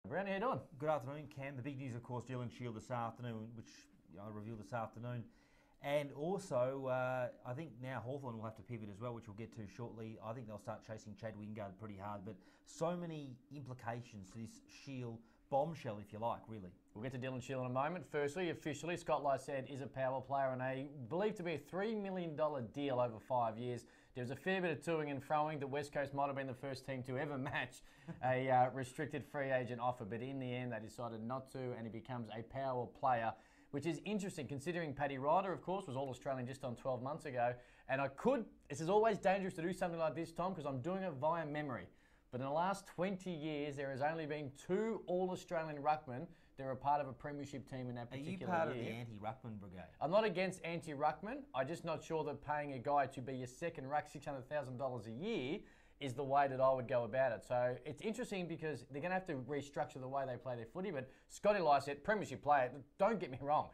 Browne, how you doing? Good afternoon, Cam. The big news, of course, Dylan Shield this afternoon, which I revealed this afternoon. And also, I think now Hawthorn will have to pivot as well, which we'll get to shortly. I think they'll start chasing Chad Wingard pretty hard. But so many implications to this Shield bombshell, if you like, really. We'll get to Dylan Shield in a moment. Firstly, officially, Scott Lycett is a power player on a believed to be a $3 million deal over 5 years. There was a fair bit of toing and froing. The West Coast might have been the first team to ever match a restricted free agent offer, but in the end they decided not to, and he becomes a power player, which is interesting considering Paddy Ryder, of course, was All-Australian just on 12 months ago. And this is always dangerous to do something like this, Tom, because I'm doing it via memory. But in the last 20 years, there has only been 2 All-Australian ruckmen that are part of a premiership team in that particular year. Are you part of the anti-ruckman brigade? I'm not against anti-ruckman. I'm just not sure that paying a guy to be your second ruck $600,000 a year is the way that I would go about it. So it's interesting because they're going to have to restructure the way they play their footy. But Scotty Lycett, premiership player, don't get me wrong.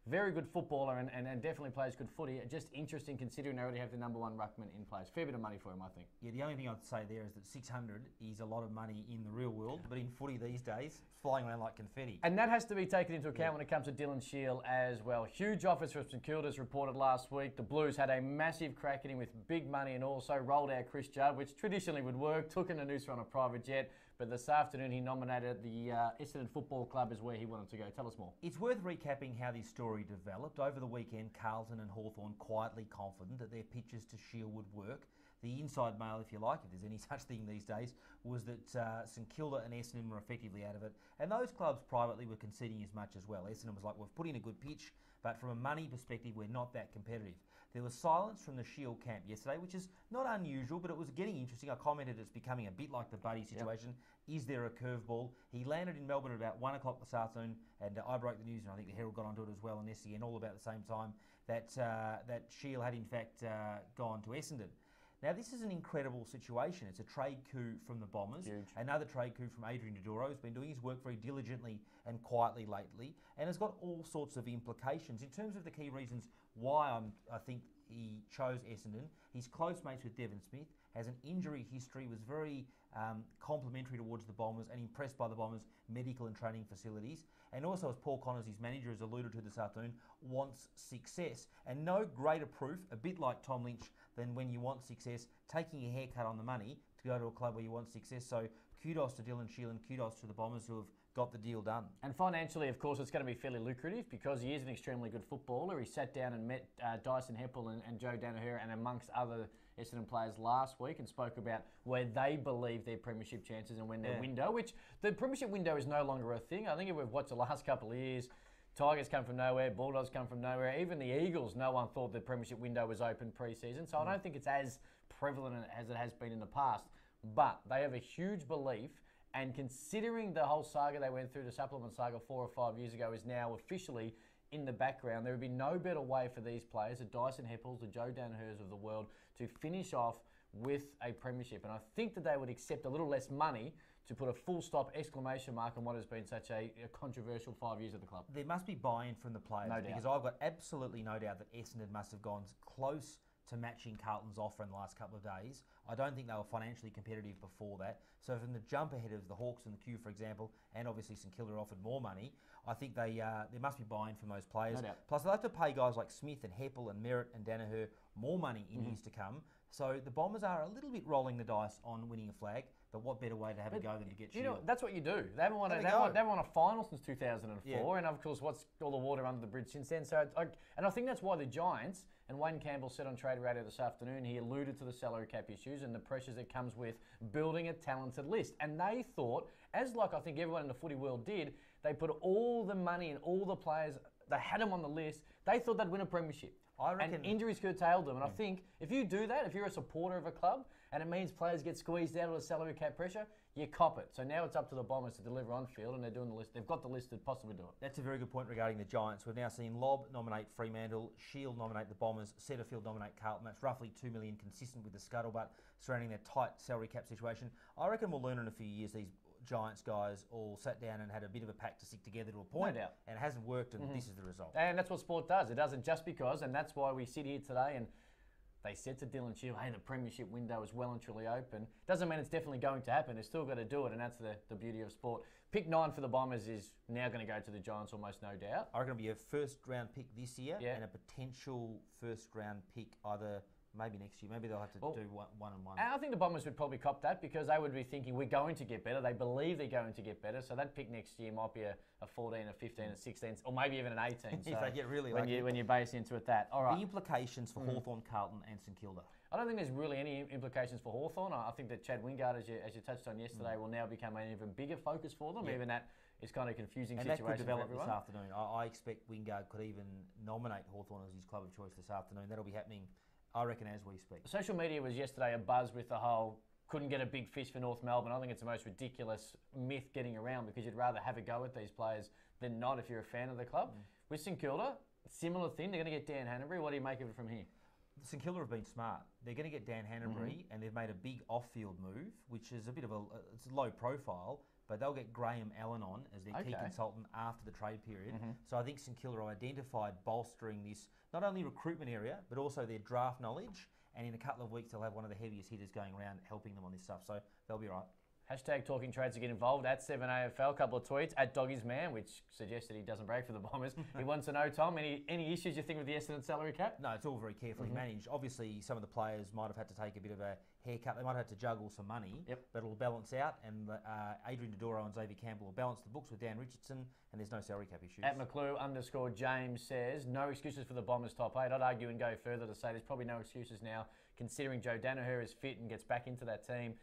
Very good footballer and definitely plays good footy. Just interesting considering they already have the number 1 ruckman in place. Fair bit of money for him, I think. Yeah, the only thing I'd say there is that 600 is a lot of money in the real world, but in footy these days, it's flying around like confetti. And that has to be taken into account when it comes to Dylan Shield as well. Huge offers from St Kilda's reported last week. The Blues had a massive crack at him with big money and also rolled out Chris Judd, which traditionally would work, took in a noose on a private jet. But this afternoon he nominated the Essendon Football Club as where he wanted to go. Tell us more. It's worth recapping how this story developed. Over the weekend, Carlton and Hawthorn quietly confident that their pitches to Shield would work. The inside mail, if you like, if there's any such thing these days, was that St Kilda and Essendon were effectively out of it. And those clubs privately were conceding as much as well. Essendon was like, we've put in a good pitch, but from a money perspective, we're not that competitive. There was silence from the Shield camp yesterday, which is not unusual, but it was getting interesting. I commented it's becoming a bit like the Buddy situation. Yep. Is there a curveball? He landed in Melbourne at about 1 o'clock this afternoon, and I broke the news, and I think the Herald got onto it as well, and SEN all about the same time, that Shield had in fact gone to Essendon. Now, this is an incredible situation. It's a trade coup from the Bombers. Huge. Another trade coup from Adrian Dodoro, who's been doing his work very diligently and quietly lately, and has got all sorts of implications. In terms of the key reasons why I think he chose Essendon, he's close mates with Devon Smith, has an injury history, was very complimentary towards the Bombers and impressed by the Bombers' medical and training facilities. And also, as Paul Connors, his manager, has alluded to this afternoon, wants success. And no greater proof, a bit like Tom Lynch, than when you want success, taking a haircut on the money to go to a club where you want success. So kudos to Dylan Shield and kudos to the Bombers who have got the deal done. And financially, of course, it's going to be fairly lucrative because he is an extremely good footballer. He sat down and met Dyson Heppel and Joe Danaher and amongst other Essendon players last week and spoke about where they believe their premiership chances and when their window, which the premiership window is no longer a thing. I think if we've watched the last couple of years, Tigers come from nowhere, Bulldogs come from nowhere. Even the Eagles, no one thought the premiership window was open pre-season. So I don't think it's as prevalent as it has been in the past. But they have a huge belief, and considering the whole saga they went through, the supplement saga 4 or 5 years ago, is now officially in the background, there would be no better way for these players, the Dyson Heppels, the Joe Danahers of the world, to finish off with a premiership. And I think that they would accept a little less money to put a full stop exclamation mark on what has been such a controversial 5 years at the club. There must be buy-in from the players, no doubt. Because I've got absolutely no doubt that Essendon must have gone close to matching Carlton's offer in the last couple of days. I don't think they were financially competitive before that. So from the jump ahead of the Hawks and the Q, for example, and obviously St Kilda offered more money, I think there must be buy-in from those players. No doubt. Plus they'll have to pay guys like Smith and Heppel and Merritt and Danaher more money in years to come. So the Bombers are a little bit rolling the dice on winning a flag, but what better way to have a go than to get Shield? You know, that's what you do. They haven't won a final since 2004, and of course, what's all the water under the bridge since then. So, I think that's why the Giants, and Wayne Campbell said on Trade Radio this afternoon, he alluded to the salary cap issues and the pressures that comes with building a talented list. And they thought, as like I think everyone in the footy world did, they put all the money and all the players, they had them on the list, they thought they'd win a premiership. I reckon, and injuries curtailed them. And I think if you do that, if you're a supporter of a club and it means players get squeezed out of the salary cap pressure, you cop it. So now it's up to the Bombers to deliver on field, and they're doing the list. They've got the list to possibly do it. That's a very good point regarding the Giants. We've now seen Lobb nominate Fremantle, Shield nominate the Bombers, Setterfield nominate Carlton. That's roughly $2 million, consistent with the scuttlebutt surrounding their tight salary cap situation. I reckon we'll learn in a few years these Giants guys all sat down and had a bit of a pact to stick together to a point. No doubt. And it hasn't worked, and this is the result. And that's what sport does. It doesn't just because, and that's why we sit here today and they said to Dylan Shield, hey, the premiership window is well and truly open. Doesn't mean it's definitely going to happen. They've still got to do it, and that's the beauty of sport. Pick 9 for the Bombers is now going to go to the Giants, almost no doubt. I reckon it'll be a first round pick this year Yeah. and a potential first round pick either maybe next year. Maybe they'll have to do one and one. And I think the Bombers would probably cop that because they would be thinking we're going to get better. They believe they're going to get better. So that pick next year might be a 14, a 15, a 16, or maybe even an 18. If they get really when you base into it that. All right. The implications for Hawthorn, Carlton and St Kilda. I don't think there's really any implications for Hawthorn. I think that Chad Wingard, as you touched on yesterday, will now become an even bigger focus for them. Even that is kind of a confusing and situation that could develop for everyone. this afternoon. I expect Wingard could even nominate Hawthorn as his club of choice this afternoon. That'll be happening, I reckon, as we speak. Social media was yesterday a buzz with the whole couldn't get a big fish for North Melbourne. I think it's the most ridiculous myth getting around because you'd rather have a go at these players than not if you're a fan of the club. With St Kilda, similar thing. They're going to get Dan Hanbury. What do you make of it from here? St Kilda have been smart. They're going to get Dan Hanbury and they've made a big off-field move, which is a bit of it's low profile, but they'll get Graham Allen on as their key consultant after the trade period. So I think St Kilda have identified bolstering this, not only recruitment area, but also their draft knowledge. And in a couple of weeks, they'll have one of the heaviest hitters going around helping them on this stuff. So they'll be right. Hashtag Talking Trades to get involved at 7AFL. A couple of tweets at Doggy's Man, which suggests that he doesn't break for the Bombers. He wants to know, Tom, any issues you think with the Essendon salary cap? No, it's all very carefully managed. Obviously, some of the players might have had to take a bit of a haircut. They might have had to juggle some money, but it'll balance out. And Adrian Dodoro and Xavier Campbell will balance the books with Dan Richardson, and there's no salary cap issues. At McClue_James says, no excuses for the Bombers top 8. I'd argue and go further to say there's probably no excuses now, considering Joe Danaher is fit and gets back into that team.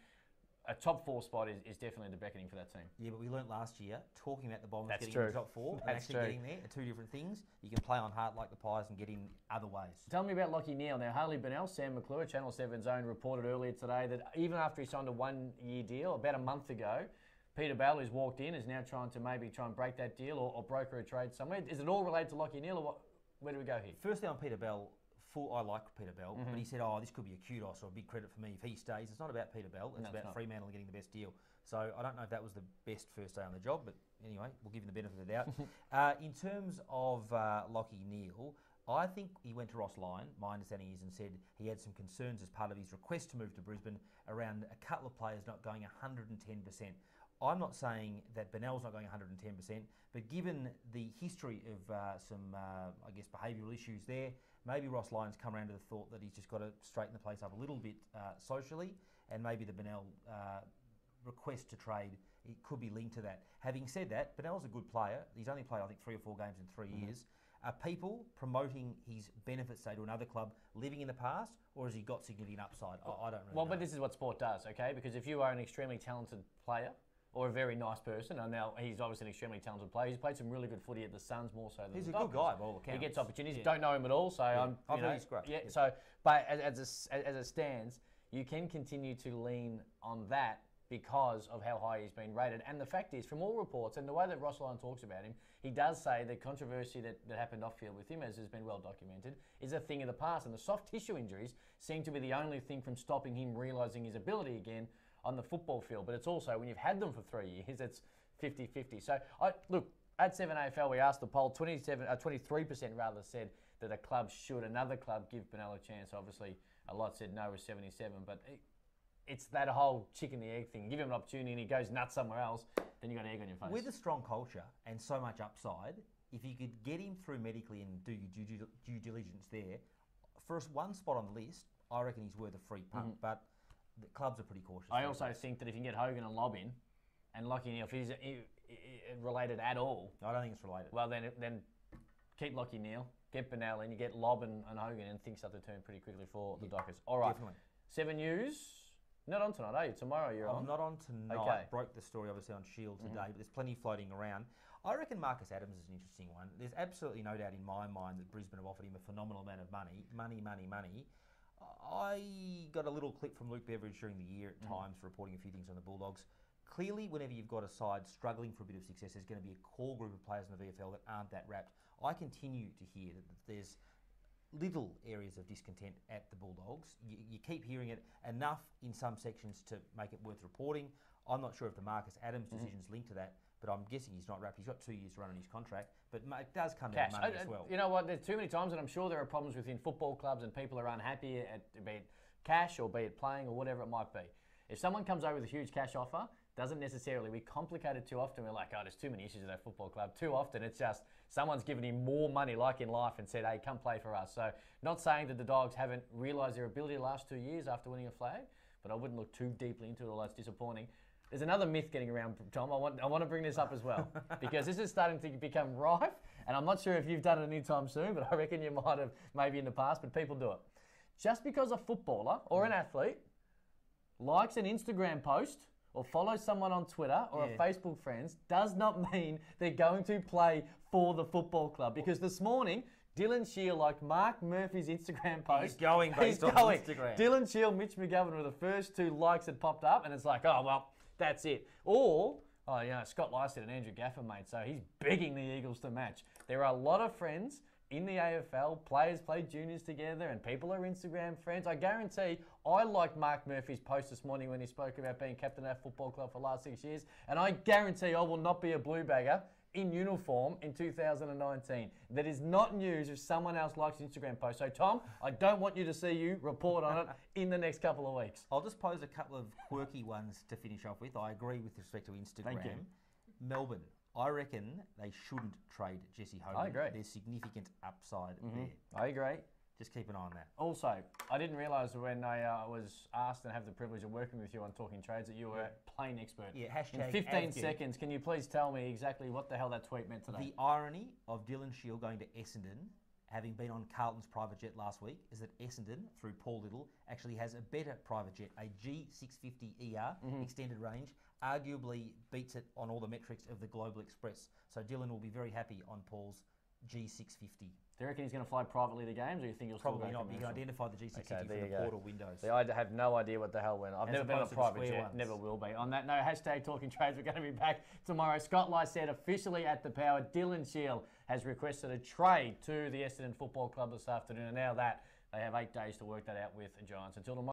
A top 4 spot is definitely the beckoning for that team. Yeah, but we learnt last year, talking about the Bombers That's getting true. in the top 4 and actually getting there are two different things. You can play on heart like the Pies and get in other ways. Tell me about Lachie Neale. Now, Harley Bennell, Sam McClure, Channel 7's own, reported earlier today that even after he signed a 1-year deal about a month ago, Peter Bell, who's walked in, is now trying to break that deal or broker a trade somewhere. Is it all related to Lachie Neale or what? Where do we go here? Firstly, on Peter Bell, I like Peter Bell, but he said, this could be a kudos or a big credit for me if he stays. It's not about Peter Bell, it's about Fremantle getting the best deal. So I don't know if that was the best first day on the job, but anyway, we'll give him the benefit of the doubt. In terms of Lachie Neale, I think he went to Ross Lyon, my understanding is, and said he had some concerns as part of his request to move to Brisbane around a couple of players not going 110%. I'm not saying that Bennell's not going 110%, but given the history of some, behavioural issues there, maybe Ross Lyon's come around to the thought that he's just got to straighten the place up a little bit socially, and maybe the Bennell request to trade, it could be linked to that. Having said that, Bennell's a good player. He's only played, I think, 3 or 4 games in 3 years. Are people promoting his benefits, say, to another club living in the past, or has he got significant upside? I don't really know. But this is what sport does, okay? Because if you are an extremely talented player or a very nice person, and now he's obviously an extremely talented player. He's played some really good footy at the Suns more so than he's the a good Dockers. guy by all accounts. He gets opportunities. Don't know him at all, so I've heard he's great. Yeah, so but as it stands, you can continue to lean on that because of how high he's been rated. And the fact is, from all reports and the way that Ross Lyon talks about him, he does say the controversy that happened off-field with him, as has been well documented, is a thing of the past. And the soft tissue injuries seem to be the only thing from stopping him realising his ability again on the football field. But it's also, when you've had them for 3 years, it's 50-50. So, look, at 7AFL, we asked the poll, 23% rather said that another club give Bennell a chance. Obviously, a lot said no with 77, but it's that whole chicken and the egg thing. Give him an opportunity and he goes nuts somewhere else, then you got egg on your face. With a strong culture and so much upside, if you could get him through medically and do your due diligence there, for one spot on the list, I reckon he's worth a free punt, but the clubs are pretty cautious. I also think that if you can get Hogan and Lob in, and Lachie Neale, if he's related at all... I don't think it's related. Well, then keep Lachie Neale, get Bennell in, you get Lob and Hogan, and things start to turn pretty quickly for the Dockers. All right. Definitely. 7 News... Not on tonight, are you? Tomorrow you're on? I'm not on tonight. Okay. Broke the story obviously on Shield today, but there's plenty floating around. I reckon Marcus Adams is an interesting one. There's absolutely no doubt in my mind that Brisbane have offered him a phenomenal amount of money. Money. I got a little clip from Luke Beveridge during the year at times reporting a few things on the Bulldogs. Clearly, whenever you've got a side struggling for a bit of success, there's going to be a core group of players in the VFL that aren't that wrapped. I continue to hear that there's little areas of discontent at the Bulldogs. You keep hearing it enough in some sections to make it worth reporting. I'm not sure if the Marcus Adams decision's linked to that, but I'm guessing he's not wrapped. He's got 2 years to run on his contract, but it does come down to money as well. You know what, there's too many times, and I'm sure there are problems within football clubs and people are unhappy at be it cash or be it playing or whatever it might be. If someone comes over with a huge cash offer, doesn't necessarily, we complicate it too often. We're like, oh, there's too many issues at our football club. Too often it's just someone's given him more money, like in life, and said, hey, come play for us. So not saying that the Dogs haven't realised their ability the last 2 years after winning a flag, but I wouldn't look too deeply into it, although it's disappointing. There's another myth getting around, Tom. I want to bring this up as well, because this is starting to become rife, and I'm not sure if you've done it anytime soon, but I reckon you might have maybe in the past, but people do it. Just because a footballer or an athlete likes an Instagram post or follows someone on Twitter or a Facebook friends does not mean they're going to play for the football club. Because this morning, Dylan Shield liked Mark Murphy's Instagram post. He's going based on Instagram. Dylan Shield, Mitch McGovern were the first 2 likes that popped up, and it's like, oh, well, that's it. Or, Scott Lycett and Andrew Gaffer, mate, so he's begging the Eagles to match. There are a lot of friends in the AFL, players play juniors together, and people are Instagram friends. I guarantee I liked Mark Murphy's post this morning when he spoke about being captain of our football club for the last 6 years, and I guarantee I will not be a blue bagger in uniform in 2019. That is not news if someone else likes Instagram post. So, Tom, I don't want you to see you report on it in the next couple of weeks. I'll just pose a couple of quirky ones to finish off with. I agree with respect to Instagram. Thank you. Melbourne. I reckon they shouldn't trade Jesse Hogan. I agree. There's significant upside there. I agree. Just keep an eye on that. Also, I didn't realise when I was asked and have the privilege of working with you on Talking Trades that you were a plain expert. Yeah, hashtag in 15 AFL. seconds, can you please tell me exactly what the hell that tweet meant today? The irony of Dylan Shield going to Essendon, having been on Carlton's private jet last week, is that Essendon, through Paul Little, actually has a better private jet, a G650ER extended range, arguably beats it on all the metrics of the Global Express. So Dylan will be very happy on Paul's G650. Do you reckon he's going to fly privately to games, or you think he'll Probably still go not. You can identify the G650 from the portal windows. See, I have no idea what the hell went. I've never been on a private jet. Ones. Never will be. On that note, hashtag Talking Trades. We're going to be back tomorrow. Scott Lycett officially at the Power. Dylan Shield has requested a trade to the Essendon Football Club this afternoon, and now that they have 8 days to work that out with the Giants. Until tomorrow.